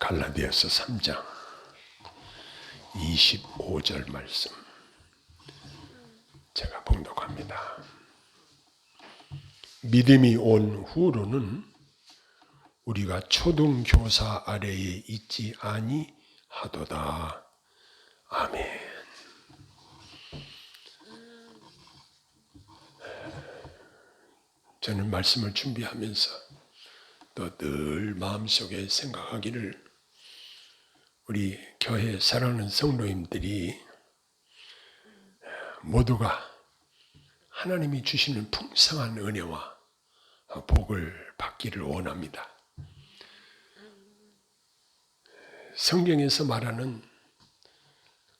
갈라디아서 3장 25절 말씀 제가 봉독합니다. 믿음이 온 후로는 우리가 초등교사 아래에 있지 아니하도다. 아멘. 저는 말씀을 준비하면서 또 늘 마음속에 생각하기를 우리 교회 사랑하는 성도님들이 모두가 하나님이 주시는 풍성한 은혜와 복을 받기를 원합니다. 성경에서 말하는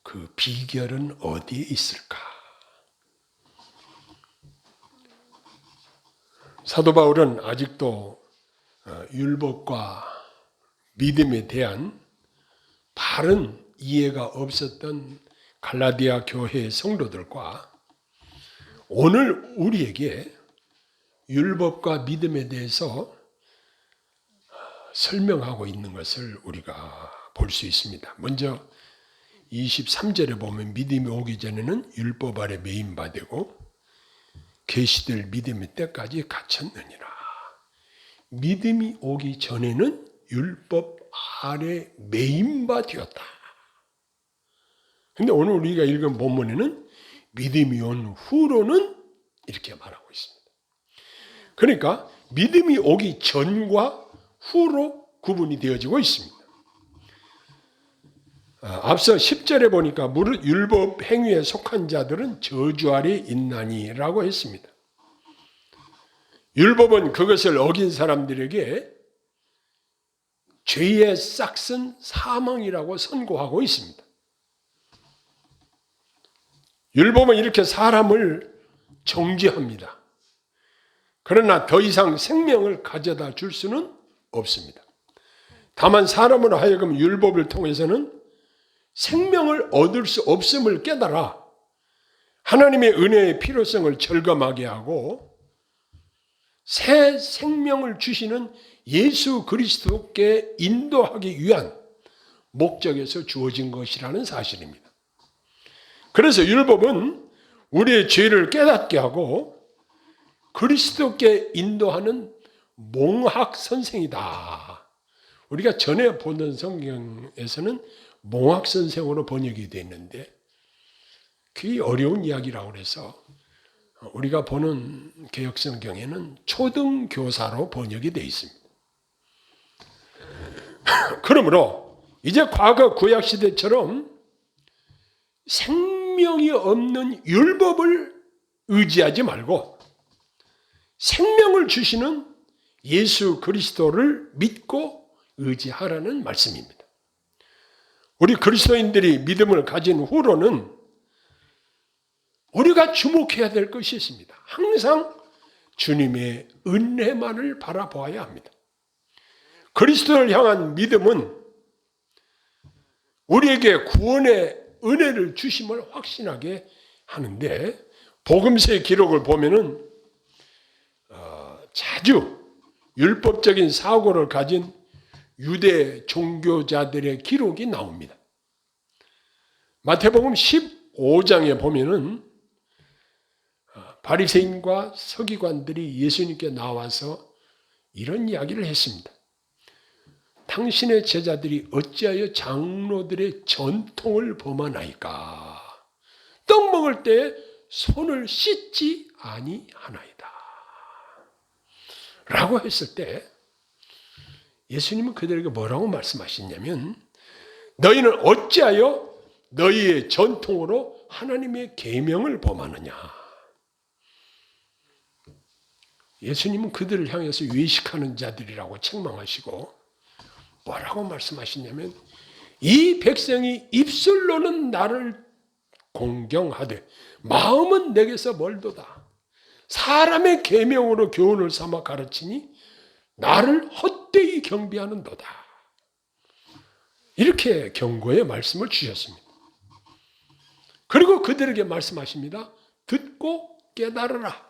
그 비결은 어디에 있을까? 사도 바울은 아직도 율법과 믿음에 대한 바른 이해가 없었던 갈라디아 교회의 성도들과 오늘 우리에게 율법과 믿음에 대해서 설명하고 있는 것을 우리가 볼 수 있습니다. 먼저 23절에 보면 믿음이 오기 전에는 율법 아래 매인 바 되고 계시될 믿음의 때까지 갇혔느니라. 믿음이 오기 전에는 율법 아래 매인 바 되었다. 근데 오늘 우리가 읽은 본문에는 믿음이 온 후로는 이렇게 말하고 있습니다. 그러니까 믿음이 오기 전과 후로 구분이 되어지고 있습니다. 앞서 10절에 보니까 무릇 율법 행위에 속한 자들은 저주 아래 있나니라고 했습니다. 율법은 그것을 어긴 사람들에게 죄의 싹슨 사망이라고 선고하고 있습니다. 율법은 이렇게 사람을 정죄합니다. 그러나 더 이상 생명을 가져다 줄 수는 없습니다. 다만 사람으로 하여금 율법을 통해서는 생명을 얻을 수 없음을 깨달아 하나님의 은혜의 필요성을 절감하게 하고 새 생명을 주시는 예수 그리스도께 인도하기 위한 목적에서 주어진 것이라는 사실입니다. 그래서 율법은 우리의 죄를 깨닫게 하고 그리스도께 인도하는 몽학 선생이다. 우리가 전에 보던 성경에서는 몽학 선생으로 번역이 되어 있는데 그게 어려운 이야기라고 해서 우리가 보는 개역성경에는 초등교사로 번역이 되어 있습니다. 그러므로 이제 과거 구약시대처럼 생명이 없는 율법을 의지하지 말고 생명을 주시는 예수 그리스도를 믿고 의지하라는 말씀입니다. 우리 그리스도인들이 믿음을 가진 후로는 우리가 주목해야 될 것이 있습니다. 항상 주님의 은혜만을 바라보아야 합니다. 그리스도를 향한 믿음은 우리에게 구원의 은혜를 주심을 확신하게 하는데 복음서의 기록을 보면은 자주 율법적인 사고를 가진 유대 종교자들의 기록이 나옵니다. 마태복음 15장에 보면은 바리새인과 서기관들이 예수님께 나와서 이런 이야기를 했습니다. 당신의 제자들이 어찌하여 장로들의 전통을 범하나이까? 떡 먹을 때 손을 씻지 아니하나이다. 라고 했을 때 예수님은 그들에게 뭐라고 말씀하시냐면 너희는 어찌하여 너희의 전통으로 하나님의 계명을 범하느냐. 예수님은 그들을 향해서 외식하는 자들이라고 책망하시고 뭐라고 말씀하시냐면 이 백성이 입술로는 나를 공경하되 마음은 내게서 멀도다. 사람의 계명으로 교훈을 삼아 가르치니 나를 헛되이 경배하는도다. 이렇게 경고의 말씀을 주셨습니다. 그리고 그들에게 말씀하십니다. 듣고 깨달으라.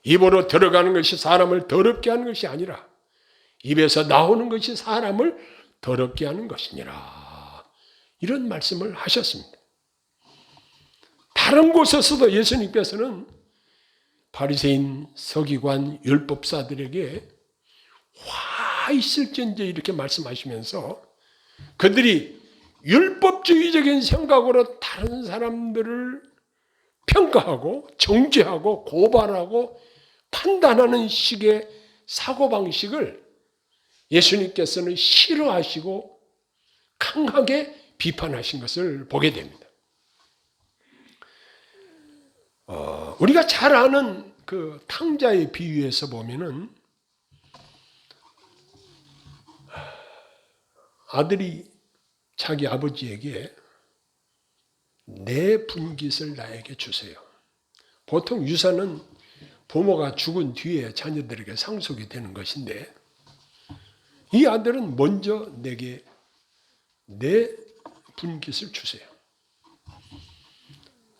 입으로 들어가는 것이 사람을 더럽게 하는 것이 아니라 입에서 나오는 것이 사람을 더럽게 하는 것이니라. 이런 말씀을 하셨습니다. 다른 곳에서도 예수님께서는 바리새인, 서기관, 율법사들에게 화 있을지언정 이렇게 말씀하시면서 그들이 율법주의적인 생각으로 다른 사람들을 평가하고 정죄하고 고발하고 판단하는 식의 사고방식을 예수님께서는 싫어하시고 강하게 비판하신 것을 보게 됩니다. 우리가 잘 아는 그 탕자의 비유에서 보면은 아들이 자기 아버지에게 내 분깃을 나에게 주세요. 보통 유산은 부모가 죽은 뒤에 자녀들에게 상속이 되는 것인데 이 아들은 먼저 내게 내 분깃을 주세요.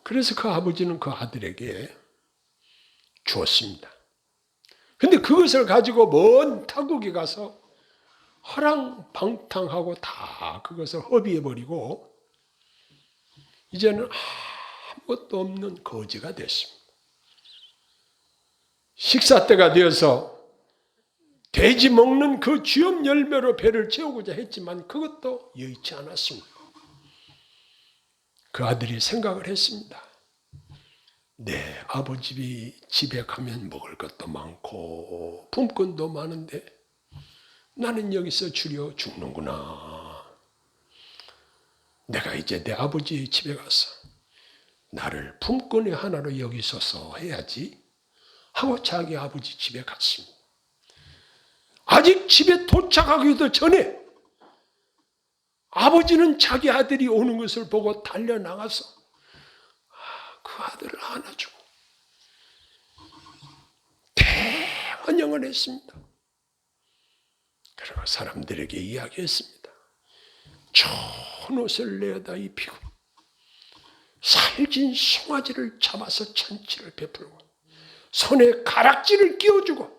그래서 그 아버지는 그 아들에게 주었습니다. 근데 그것을 가지고 먼 타국에 가서 허랑방탕하고 다 그것을 허비해버리고 이제는 아무것도 없는 거지가 됐습니다. 식사 때가 되어서 돼지 먹는 그 쥐염 열매로 배를 채우고자 했지만 그것도 여의치 않았습니다. 그 아들이 생각을 했습니다. 내 아버지 집에 가면 먹을 것도 많고 품꾼도 많은데 나는 여기서 주려 죽는구나. 내가 이제 내 아버지 집에 가서 나를 품꾼의 하나로 여기소서 해야지 하고 자기 아버지 집에 갔습니다. 아직 집에 도착하기도 전에 아버지는 자기 아들이 오는 것을 보고 달려나가서 그 아들을 안아주고 대환영을 했습니다. 그리고 사람들에게 이야기했습니다. 좋은 옷을 내어다 입히고 살진 송아지를 잡아서 잔치를 베풀고 손에 가락지를 끼워주고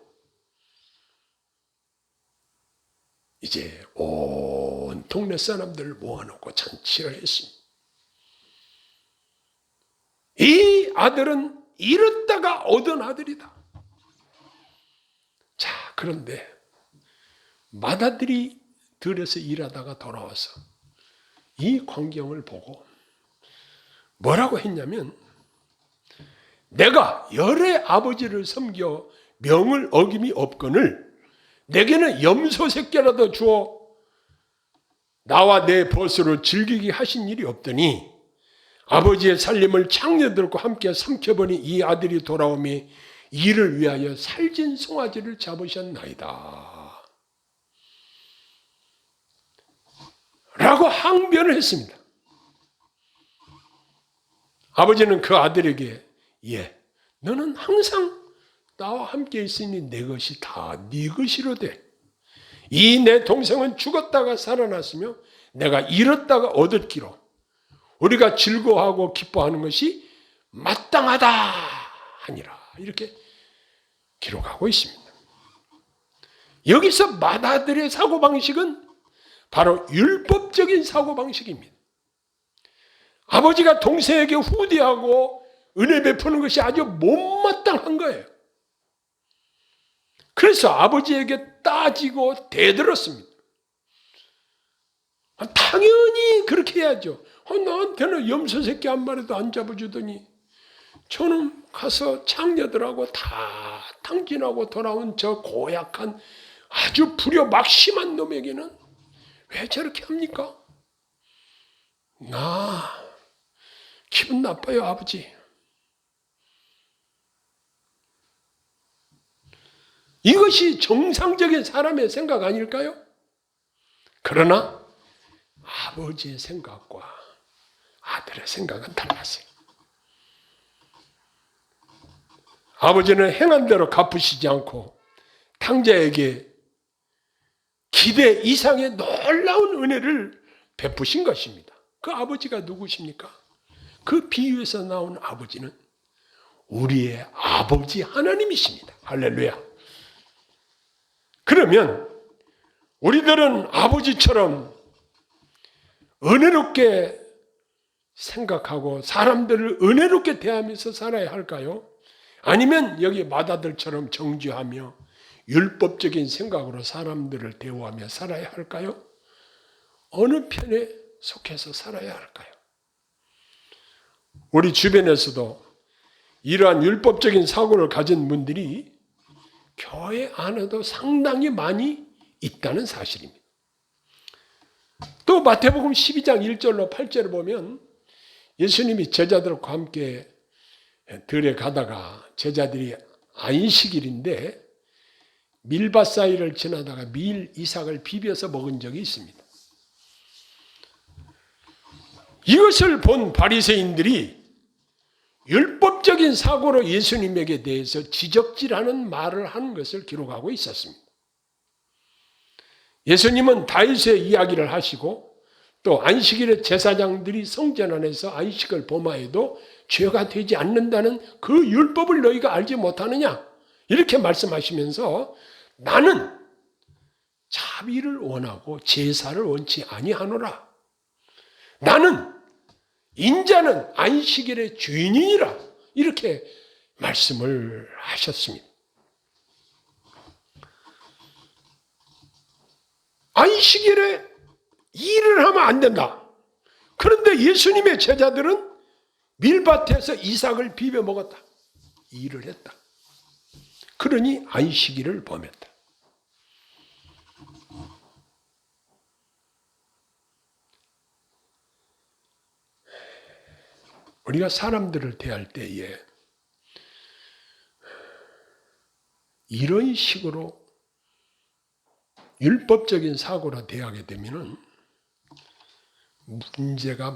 이제 온 동네 사람들을 모아놓고 잔치를 했습니다. 이 아들은 잃었다가 얻은 아들이다. 자, 그런데 맏아들이 들에서 일하다가 돌아와서 이 광경을 보고 뭐라고 했냐면 내가 열의 아버지를 섬겨 명을 어김이 없거늘 내게는 염소 새끼라도 주어 나와 내 벗으로 즐기게 하신 일이 없더니 아버지의 살림을 창녀들과 함께 삼켜버린 이 아들이 돌아오매 이를 위하여 살진 송아지를 잡으셨나이다. 라고 항변을 했습니다. 아버지는 그 아들에게 너는 항상 나와 함께 있으니 내 것이 다 네 것이로 돼. 이 내 동생은 죽었다가 살아났으며 내가 잃었다가 얻었기로 우리가 즐거워하고 기뻐하는 것이 마땅하다 하니라. 이렇게 기록하고 있습니다. 여기서 맏아들의 사고방식은 바로 율법적인 사고방식입니다. 아버지가 동생에게 후대하고 은혜 베푸는 것이 아주 못마땅한 거예요. 그래서 아버지에게 따지고 대들었습니다. 당연히 그렇게 해야죠. 나한테는 염소 새끼 한 마리도 안 잡아주더니 저는 가서 창녀들하고 다 탕진하고 돌아온 저 고약한 아주 불효 막심한 놈에게는 왜 저렇게 합니까? 기분 나빠요, 아버지. 이것이 정상적인 사람의 생각 아닐까요? 그러나 아버지의 생각과 아들의 생각은 달랐어요. 아버지는 행한 대로 갚으시지 않고 탕자에게 기대 이상의 놀라운 은혜를 베푸신 것입니다. 그 아버지가 누구십니까? 그 비유에서 나온 아버지는 우리의 아버지 하나님이십니다. 할렐루야. 그러면 우리들은 아버지처럼 은혜롭게 생각하고 사람들을 은혜롭게 대하면서 살아야 할까요? 아니면 여기 마다들처럼 정죄하며 율법적인 생각으로 사람들을 대우하며 살아야 할까요? 어느 편에 속해서 살아야 할까요? 우리 주변에서도 이러한 율법적인 사고를 가진 분들이 교회 안에도 상당히 많이 있다는 사실입니다. 또 마태복음 12장 1절로 8절을 보면 예수님이 제자들과 함께 들에 가다가 제자들이 안식일인데 밀밭 사이를 지나다가 밀 이삭을 비벼서 먹은 적이 있습니다. 이것을 본 바리새인들이 율법적인 사고로 예수님에게 대해서 지적질하는 말을 하는 것을 기록하고 있었습니다. 예수님은 다윗의 이야기를 하시고 또 안식일에 제사장들이 성전 안에서 안식을 범하여도 죄가 되지 않는다는 그 율법을 너희가 알지 못하느냐? 이렇게 말씀하시면서 나는 자비를 원하고 제사를 원치 아니하노라. 나는 인자는 안식일의 주인이니라. 이렇게 말씀을 하셨습니다. 안식일에 일을 하면 안 된다. 그런데 예수님의 제자들은 밀밭에서 이삭을 비벼 먹었다. 일을 했다. 그러니 안식일을 범했다. 우리가 사람들을 대할 때에 이런 식으로 율법적인 사고로 대하게 되면 문제가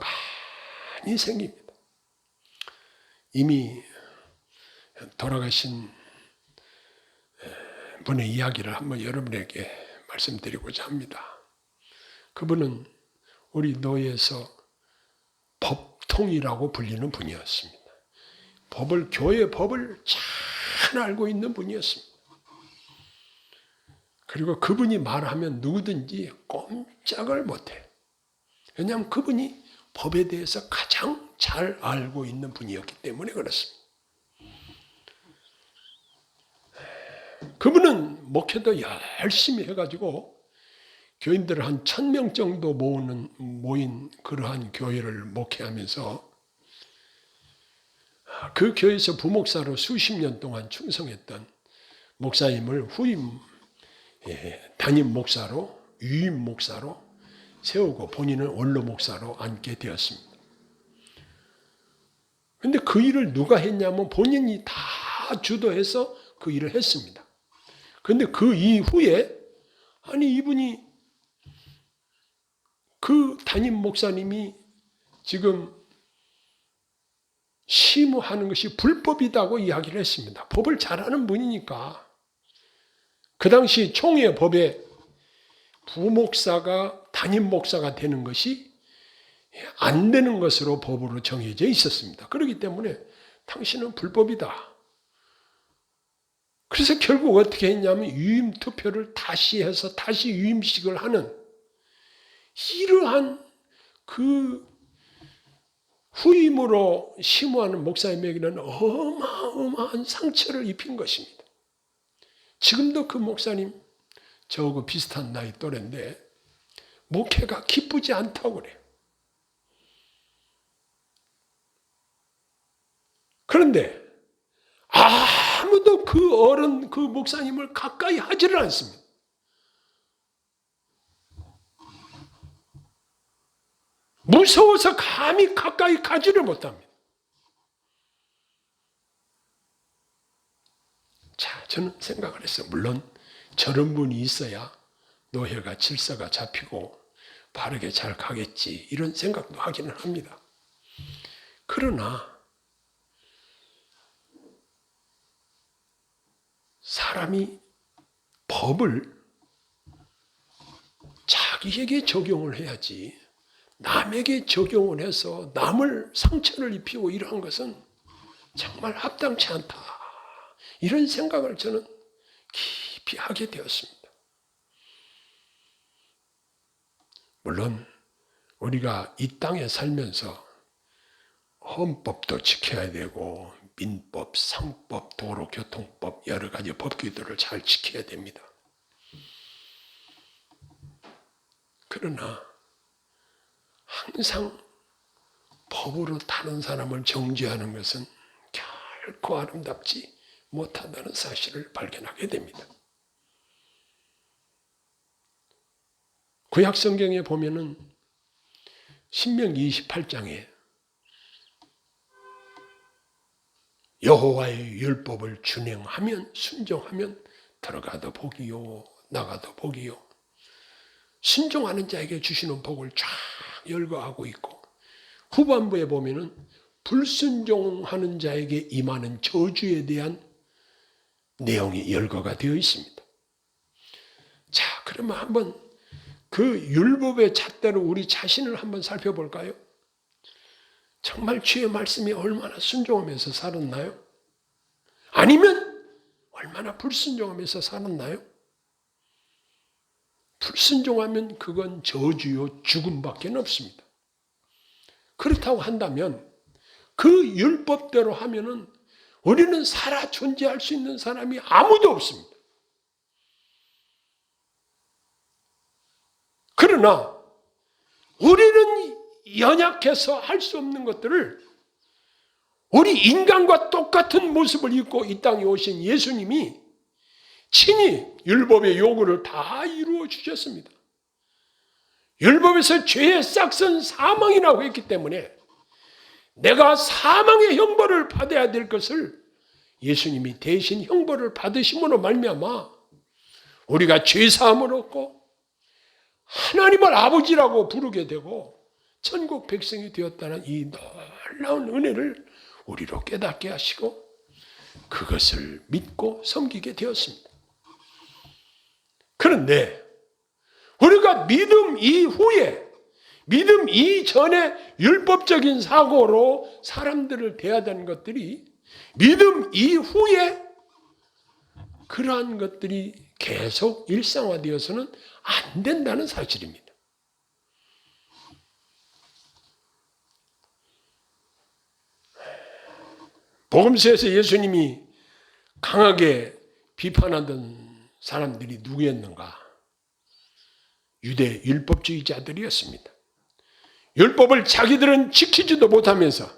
많이 생깁니다. 이미 돌아가신 분의 이야기를 한번 여러분에게 말씀드리고자 합니다. 그분은 우리 노예에서 법통이라고 불리는 분이었습니다. 교회 법을 잘 알고 있는 분이었습니다. 그리고 그분이 말하면 누구든지 꼼짝을 못해. 왜냐하면 그분이 법에 대해서 가장 잘 알고 있는 분이었기 때문에 그렇습니다. 그분은 목회도 열심히 해가지고 교인들을 한 1000명 정도 모인 그러한 교회를 목회하면서 그 교회에서 부목사로 수십 년 동안 충성했던 목사님을 담임 목사로, 유임 목사로 세우고 본인은 원로 목사로 앉게 되었습니다. 그런데 그 일을 누가 했냐면 본인이 다 주도해서 그 일을 했습니다. 그런데 그 이후에 이분이 그 담임 목사님이 지금 심호하는 것이 불법이라고 이야기를 했습니다. 법을 잘하는 분이니까. 그 당시 총회 법에 부목사가 담임 목사가 되는 것이 안 되는 것으로 법으로 정해져 있었습니다. 그렇기 때문에 당신은 불법이다. 그래서 결국 어떻게 했냐면 유임 투표를 다시 해서 다시 유임식을 하는 이러한 그 후임으로 심호하는 목사님에게는 어마어마한 상처를 입힌 것입니다. 지금도 그 목사님 저하고 비슷한 나이 또래인데 목회가 기쁘지 않다고 그래요. 그런데 아무도 그 어른, 그 목사님을 가까이 하지를 않습니다. 무서워서 감히 가까이 가지를 못합니다. 자, 저는 생각을 했어요. 물론 저런 분이 있어야 노예가 질서가 잡히고 바르게 잘 가겠지 이런 생각도 하기는 합니다. 그러나 사람이 법을 자기에게 적용을 해야지 남에게 적용을 해서 남을 상처를 입히고 이러한 것은 정말 합당치 않다. 이런 생각을 저는 깊이 하게 되었습니다. 물론 우리가 이 땅에 살면서 헌법도 지켜야 되고 민법, 상법, 도로교통법 여러 가지 법규들을 잘 지켜야 됩니다. 그러나 항상 법으로 다른 사람을 정죄하는 것은 결코 아름답지 못하다는 사실을 발견하게 됩니다. 구약 성경에 보면은 신명기 28장에 여호와의 율법을 준행하면 순종하면 들어가도 복이요 나가도 복이요 순종하는 자에게 주시는 복을 쫙 열거하고 있고 후반부에 보면은 불순종하는 자에게 임하는 저주에 대한 내용이 열거가 되어 있습니다. 자, 그러면 한번 그 율법의 잣대로 우리 자신을 한번 살펴볼까요? 정말 주의 말씀이 얼마나 순종하면서 살았나요? 아니면 얼마나 불순종하면서 살았나요? 불순종하면 그건 저주요 죽음밖에 없습니다. 그렇다고 한다면 그 율법대로 하면은 우리는 살아 존재할 수 있는 사람이 아무도 없습니다. 그러나 우리는 연약해서 할 수 없는 것들을 우리 인간과 똑같은 모습을 입고 이 땅에 오신 예수님이 친히 율법의 요구를 다 이루어 주셨습니다. 율법에서 죄의 싹은 사망이라고 했기 때문에 내가 사망의 형벌을 받아야 될 것을 예수님이 대신 형벌을 받으심으로 말미암아 우리가 죄사함을 얻고 하나님을 아버지라고 부르게 되고 천국 백성이 되었다는 이 놀라운 은혜를 우리로 깨닫게 하시고 그것을 믿고 섬기게 되었습니다. 그런데 우리가 믿음 이후에 믿음 이전에 율법적인 사고로 사람들을 대하던 것들이 믿음 이후에 그러한 것들이 계속 일상화되어서는 안 된다는 사실입니다. 복음서에서 예수님이 강하게 비판하던 사람들이 누구였는가? 유대 율법주의자들이었습니다. 율법을 자기들은 지키지도 못하면서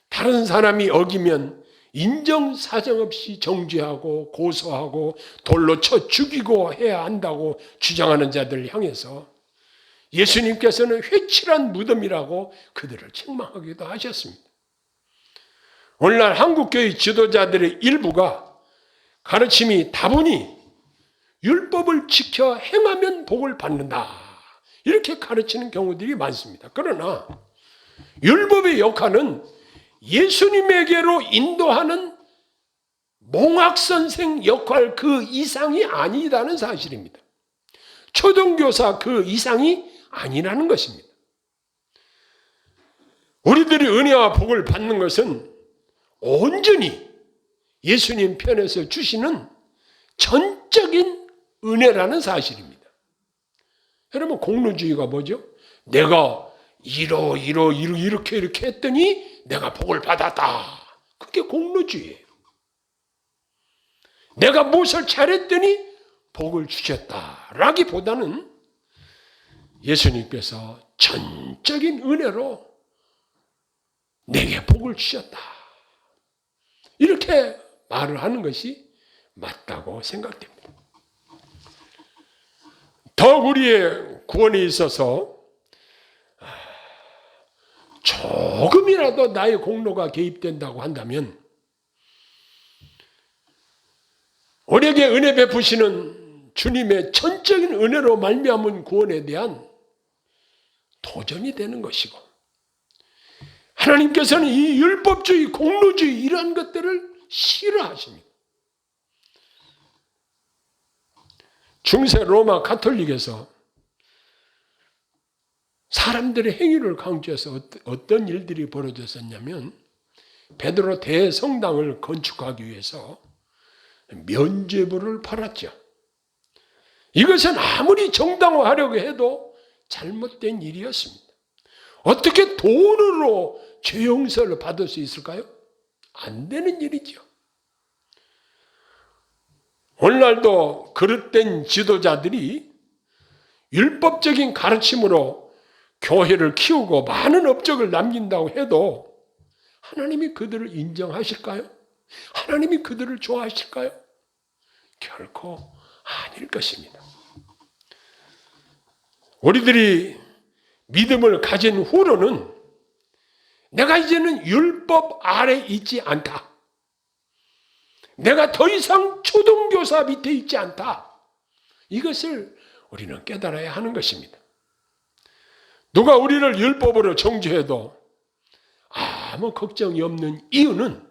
다른 사람이 어기면 인정사정 없이 정죄하고 고소하고 돌로 쳐 죽이고 해야 한다고 주장하는 자들을 향해서 예수님께서는 회칠한 무덤이라고 그들을 책망하기도 하셨습니다. 오늘날 한국교회 지도자들의 일부가 가르침이 다분히 율법을 지켜 행하면 복을 받는다 이렇게 가르치는 경우들이 많습니다. 그러나 율법의 역할은 예수님에게로 인도하는 몽학선생 역할 그 이상이 아니라는 사실입니다. 초등교사 그 이상이 아니라는 것입니다. 우리들이 은혜와 복을 받는 것은 온전히 예수님 편에서 주시는 전적인 은혜라는 사실입니다. 여러분 공로주의가 뭐죠? 내가 이렇게 했더니 내가 복을 받았다. 그게 공로주의예요. 내가 무엇을 잘했더니 복을 주셨다라기보다는 예수님께서 전적인 은혜로 내게 복을 주셨다. 이렇게 말을 하는 것이 맞다고 생각됩니다. 더욱 우리의 구원에 있어서 조금이라도 나의 공로가 개입된다고 한다면 우리에게 은혜 베푸시는 주님의 전적인 은혜로 말미암은 구원에 대한 도전이 되는 것이고 하나님께서는 이 율법주의, 공로주의 이러한 것들을 싫어하십니다. 중세 로마 가톨릭에서 사람들의 행위를 강조해서 어떤 일들이 벌어졌었냐면 베드로 대성당을 건축하기 위해서 면죄부를 팔았죠. 이것은 아무리 정당화하려고 해도 잘못된 일이었습니다. 어떻게 돈으로 죄 용서를 받을 수 있을까요? 안 되는 일이죠. 오늘날도 그릇된 지도자들이 율법적인 가르침으로 교회를 키우고 많은 업적을 남긴다고 해도 하나님이 그들을 인정하실까요? 하나님이 그들을 좋아하실까요? 결코 아닐 것입니다. 우리들이 믿음을 가진 후로는 내가 이제는 율법 아래 있지 않다. 내가 더 이상 초등교사 밑에 있지 않다. 이것을 우리는 깨달아야 하는 것입니다. 누가 우리를 율법으로 정죄해도 아무 걱정이 없는 이유는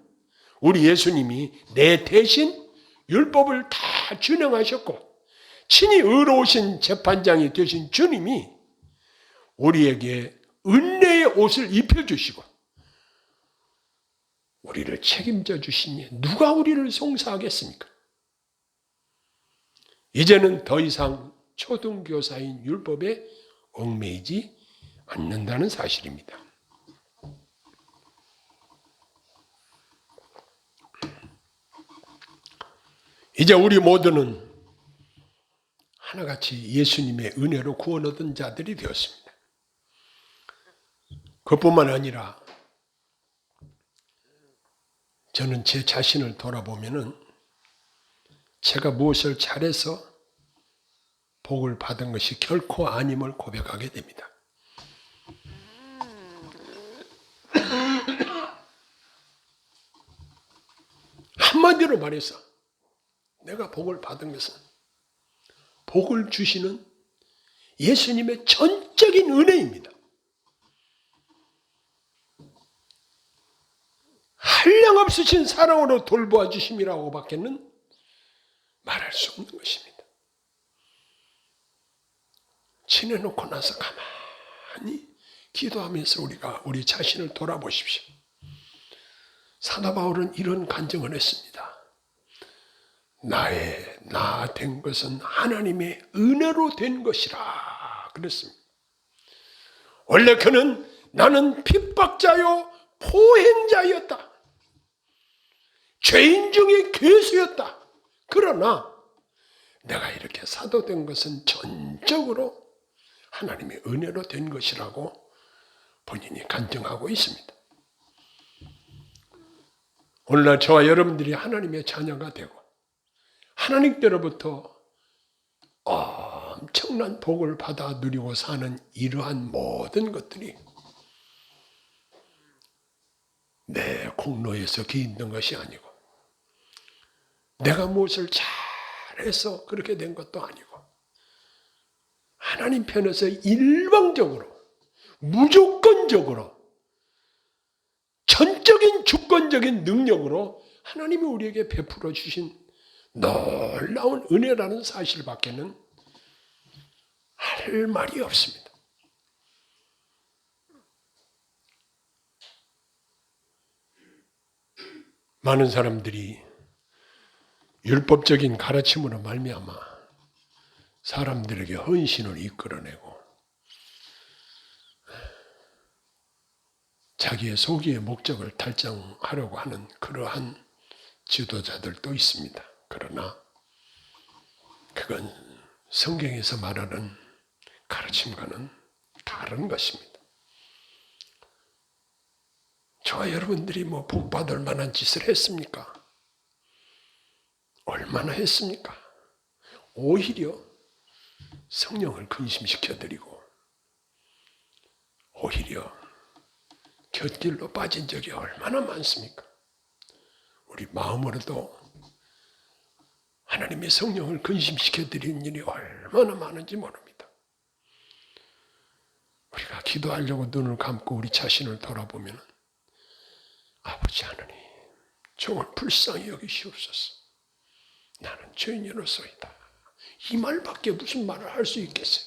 우리 예수님이 내 대신 율법을 다 준행하셨고 친히 의로우신 재판장이 되신 주님이 우리에게 은혜의 옷을 입혀주시고 우리를 책임져 주시니 누가 우리를 송사하겠습니까? 이제는 더 이상 초등교사인 율법에 얽매이지 않는다는 사실입니다. 이제 우리 모두는 하나같이 예수님의 은혜로 구원 얻은 자들이 되었습니다. 그뿐만 아니라 저는 제 자신을 돌아보면은 제가 무엇을 잘해서 복을 받은 것이 결코 아님을 고백하게 됩니다. 한마디로 말해서 내가 복을 받은 것은 복을 주시는 예수님의 전적인 은혜입니다. 한량없으신 사랑으로 돌보아 주심이라고 밖에는 말할 수 없는 것입니다. 지내놓고 나서 가만히 기도하면서 우리가 우리 자신을 돌아보십시오. 사도 바울은 이런 간증을 했습니다. 나 된 것은 하나님의 은혜로 된 것이라 그랬습니다. 원래 그는 나는 핍박자요 포행자였다. 죄인 중에 괴수였다. 그러나 내가 이렇게 사도된 것은 전적으로 하나님의 은혜로 된 것이라고 본인이 간증하고 있습니다. 오늘날 저와 여러분들이 하나님의 자녀가 되고 하나님께로부터 엄청난 복을 받아 누리고 사는 이러한 모든 것들이 내 공로에서 기인된 것이 아니고 내가 무엇을 잘해서 그렇게 된 것도 아니고 하나님 편에서 일방적으로 무조건적으로 전적인 주권적인 능력으로 하나님이 우리에게 베풀어 주신 놀라운 은혜라는 사실밖에는 할 말이 없습니다. 많은 사람들이 율법적인 가르침으로 말미암아 사람들에게 헌신을 이끌어내고 자기의 소기의 목적을 달성하려고 하는 그러한 지도자들도 있습니다. 그러나 그건 성경에서 말하는 가르침과는 다른 것입니다. 저와 여러분들이 복 받을 만한 짓을 했습니까? 얼마나 했습니까? 오히려 성령을 근심시켜드리고 오히려 곁길로 빠진 적이 얼마나 많습니까? 우리 마음으로도 하나님의 성령을 근심시켜드리는 일이 얼마나 많은지 모릅니다. 우리가 기도하려고 눈을 감고 우리 자신을 돌아보면 아버지 하나님 정말 불쌍히 여기시옵소서. 나는 죄인으로서이다. 이 말밖에 무슨 말을 할 수 있겠어요?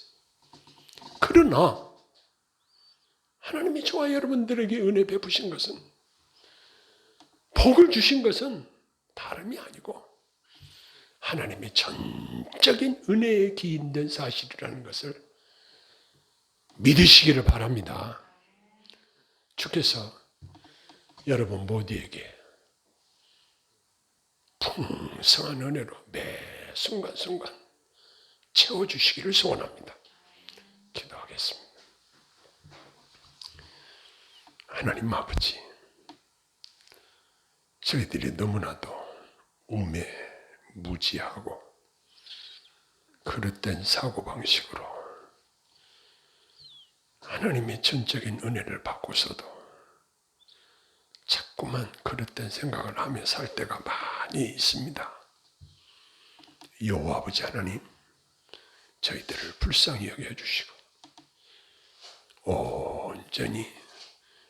그러나 하나님이 저와 여러분들에게 은혜 베푸신 것은 복을 주신 것은 다름이 아니고 하나님의 전적인 은혜에 기인된 사실이라는 것을 믿으시기를 바랍니다. 주께서 여러분 모두에게 풍성한 은혜로 매 순간순간 채워주시기를 소원합니다. 기도하겠습니다. 하나님 아버지, 저희들이 너무나도 우매무지하고 그릇된 사고방식으로 하나님의 전적인 은혜를 받고서도 자꾸만 그릇된 생각을 하며 살 때가 많이 있습니다. 여호와 아버지 하나님, 저희들을 불쌍히 여겨주시고 온전히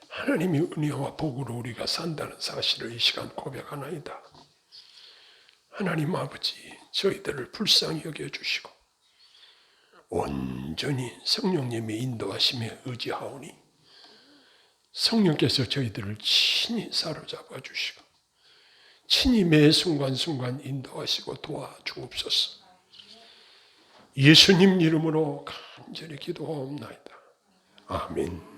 하나님의 은혜와 복으로 우리가 산다는 사실을 이 시간 고백하나이다. 하나님 아버지, 저희들을 불쌍히 여겨주시고 온전히 성령님의 인도하심에 의지하오니 성령께서 저희들을 친히 사로잡아 주시고 친히 매 순간순간 인도하시고 도와주옵소서. 예수님 이름으로 간절히 기도하옵나이다. 아멘.